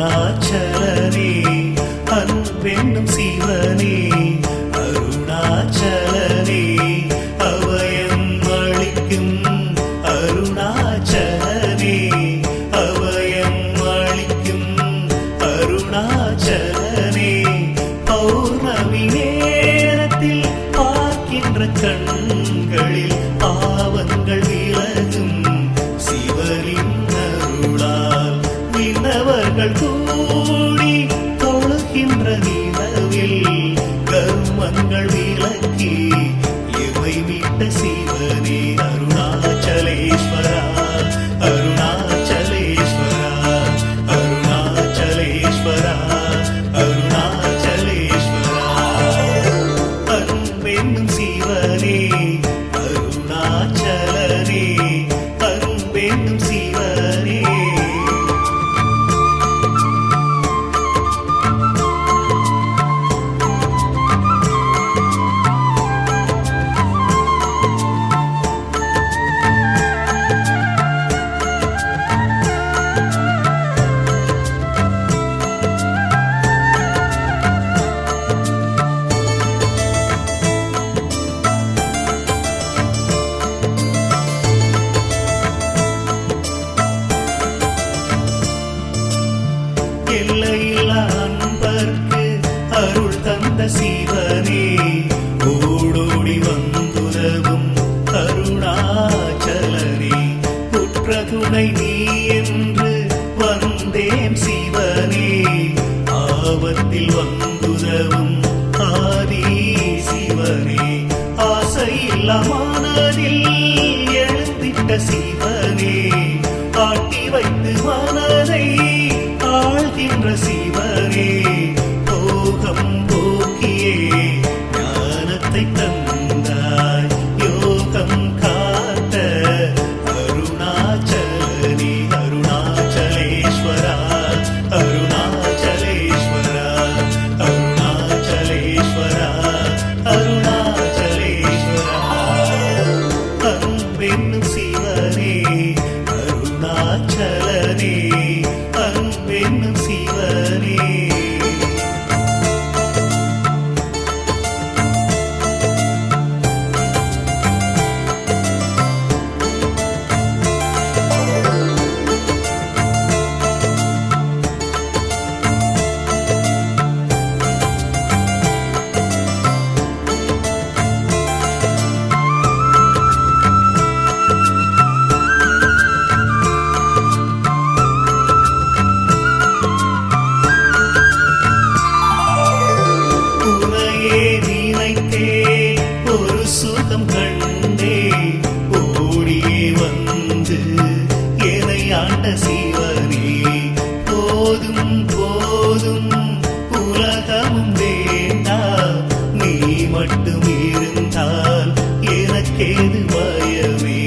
அருணாச்சலனே அன்பென்னும் சிவனே அருணாச்சலனே அபயம் அளிக்கும் அருணாச்சலனே அபயம் அளிக்கும் அருணாச்சலனே பௌர்ணமி நேரத்தில் பார்க்கின்ற கண்களில் பாவங்கள் விலகும் சிவனின் அருளால் விண்ணவர்கள் கூடி தொழுகின்ற நிலவில் கர்மங்கள் விலக்கி இவை விட்ட சிவனே அருணாச்சலேஸ்வரா அருணாச்சலேஸ்வரா அருணாச்சலேஸ்வரா அருணாச்சலேஸ்வரா அன்பென்னும் சிவனே அருணாச்சலனே அன்பென்னும் சிவனே எல்லையில்லா அன்பர்க்கு அருள் தந்த சிவனே ஓடோடி வந்துதவும் அருணாச்சலனே உற்ற துணை நீ என்று வந்தேன் சிவனே ஆபத்தில் வந்துதவும் ஆதி சிவனே ஆசையில்லா மனதில் எழுந்திட்ட சிவனே ஆட்டி வைத்து மனதை ஆழ்கின்ற சிவனே போகம் போக்கியே ஞானத்தை தந்தாய் யோகம் காத்த அருணாச்சலனே அருணாச்சலேஸ்வரா அருணாச்சலேஸ்வரா அருணாச்சலேஸ்வரா அருணாச்சலேஸ்வரா அன்பென்னும் சிவனே அருணாச்சலனே அன்பென்னும் சிவனே ஒரு சுகம் கண்டே ஓடியே வந்து என்னை ஆண்ட சிவனே போதும் போதும் உலகமும் வேண்டாம் நீ மட்டும் இருந்தால் எனக்கேது பயமே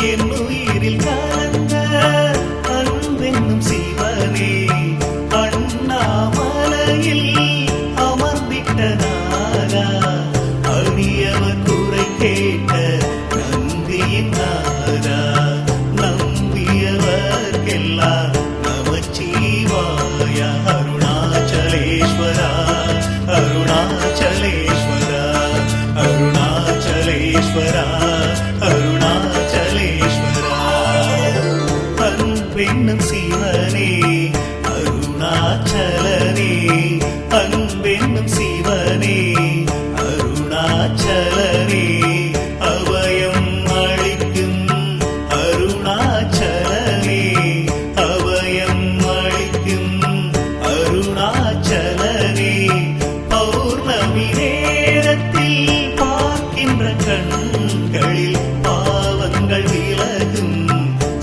என் உயிரில் கலந்த அன்பென்னும் சிவனே அண்ணாமலையில் அமர்ந்திட்ட நாரா அடியவர் குறை கேட்ட நந்தியின் நாரா நம்பியவர்க்கெல்லாம் நமச்சிவாய அருணாச்சலேஸ்வரா அருணாச்சலேஸ்வரா அருணாச்சலேஸ்வரா அருணாச்சலேஸ்வரா அன்பென்னும் சிவனே அருணாச்சலனே அன்பென்னும் சிவனே அருணாச்சலனே அபயம் அளிக்கும் அருணாச்சலனே அபயம் அளிக்கும் அருணாச்சலனே பௌர்ணமி நேரத்தில் பார்க்கின்ற கண்களில் பாவங்கள் விலகும்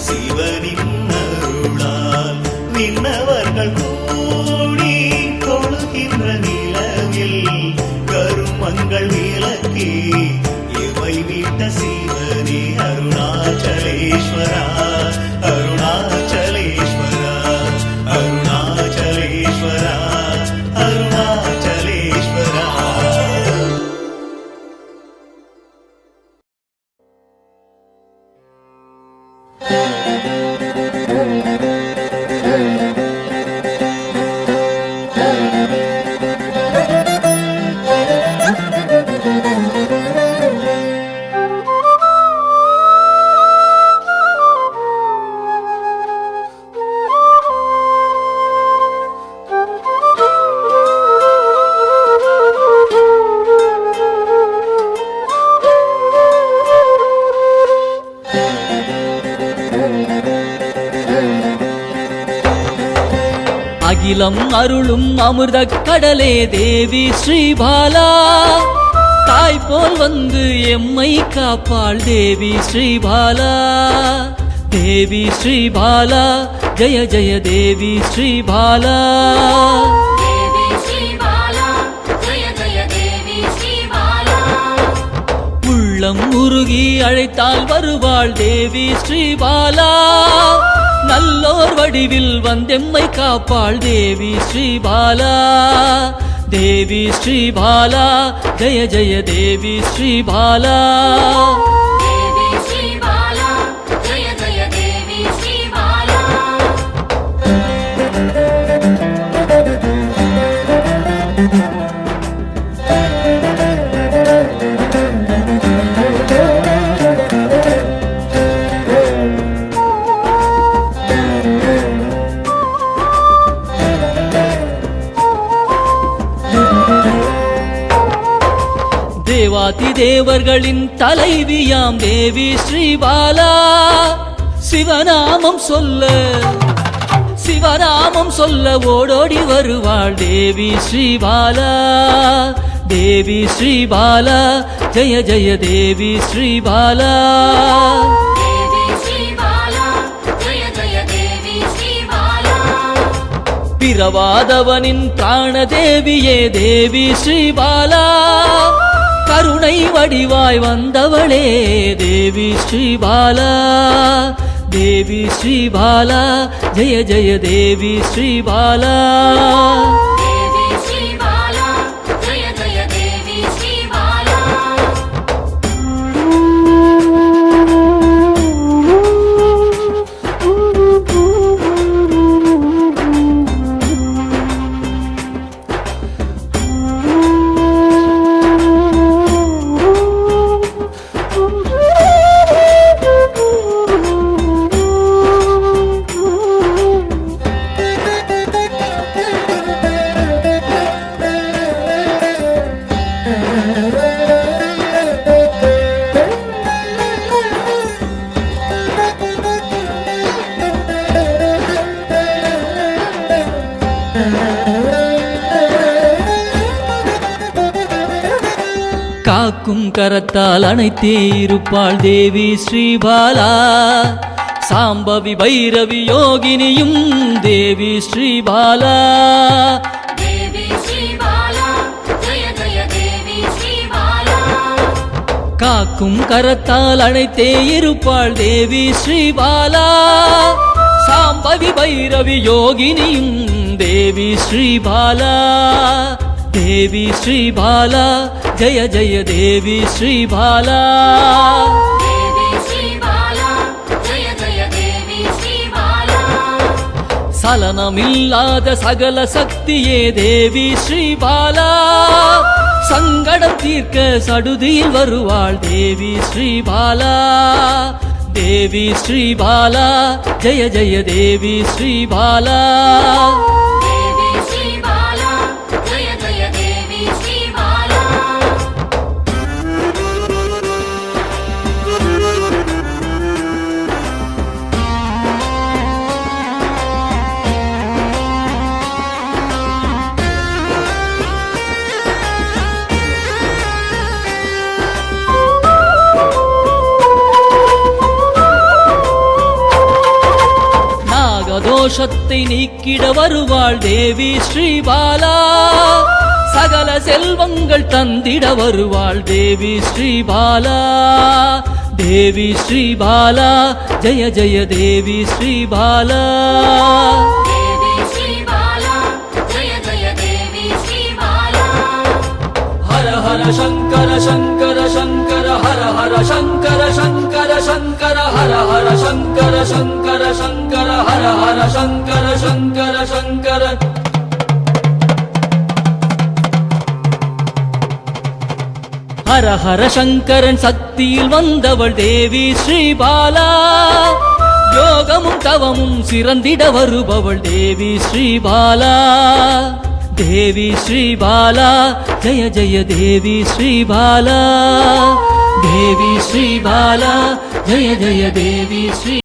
சிவனின் அருளால் விண்ணவர்கள் கூடி தொழுகின்ற நிலவில் கருமங்கள் விலக்கி இவை விட்ட சிவனே அருணாச்சலேஸ்வரா அருணாச்சலேஸ்வரா அருணாச்சலேஸ்வரா அருணாச்சலேஸ்வரா அகிலம் அருளும் அமிர்த கடலே தேவி ஸ்ரீபாலா தாய் போல் வந்து எம்மை காப்பாள் தேவி ஸ்ரீபாலா தேவி ஸ்ரீபாலா ஜெய ஜெய தேவி ஸ்ரீபாலா உள்ளம் உருகி அழைத்தால் வருவாள் தேவி ஸ்ரீபாலா நல்லோர் வடிவில் வந்தெம்மை காப்பாள் தேவி ஸ்ரீபாலா தேவி ஸ்ரீபாலா ஜெய ஜெய தேவி ஸ்ரீபாலா தேவாதி தேவர்களின் தலைவியாம் தேவி ஸ்ரீபாலா சிவநாமம் சொல்ல ஓடோடி வருவாள் தேவி ஸ்ரீபாலா தேவி ஸ்ரீபாலா ஜெய ஜெய தேவி ஸ்ரீபாலா பிறவாதவனின் பிராண தேவியே தேவி ஸ்ரீபாலா கருணை வடிவாய் வந்தவளே தேவி ஸ்ரீபாலா தேவி ஸ்ரீபாலா ஜெய ஜெய தேவி ஸ்ரீபாலா காக்கும் கரத்தால் அணைத்தே இருப்பாள் தேவி ஸ்ரீபாலா சாம்பவி பைரவி யோகினியும் தேவி ஸ்ரீபாலா காக்கும் கரத்தால் அணைத்தே இருப்பாள் தேவி ஸ்ரீபாலா சாம்பவி பைரவி யோகினியும் தேவி ஸ்ரீபாலா தேவி ஸ்ரீபாலா ஜெய ஜெய தேவி ஸ்ரீபாலா சலனமில்லாத சகல சக்தியே தேவி ஸ்ரீபாலா சங்கடம் தீர்க்க சடுதியில் வருவாள் தேவி ஸ்ரீபாலா தேவி ஸ்ரீபாலா ஜெய ஜெய தேவி ஸ்ரீபாலா தோஷத்தை நீக்கிட வருவாள் தேவி ஸ்ரீபாலா சகல செல்வங்கள் தந்திட வருவாள் தேவி ஸ்ரீபாலா தேவி ஸ்ரீபாலா ஜெய ஜெய தேவி ஸ்ரீபாலா ஹர ஹர சங்கர சங்கர சங்கர ஹர ஹர சங்கர சங்கர சங்கர ஹர ஹர சங்கர சங்கர சங்கர ஹர ஹர சங்கர சங்கர சங்கர ஹர ஹர சங்கரன் சக்தியில் வந்தவள் தேவி ஸ்ரீபாலா யோகமும் தவமும் சிறந்திட வருபவள் தேவி ஸ்ரீபாலா தேவி ஸ்ரீபாலா ஜெய ஜெய தேவி ஸ்ரீபாலா தேவி ஸ்ரீபாலா ஜெய ஜெய தேவி ஸ்ரீ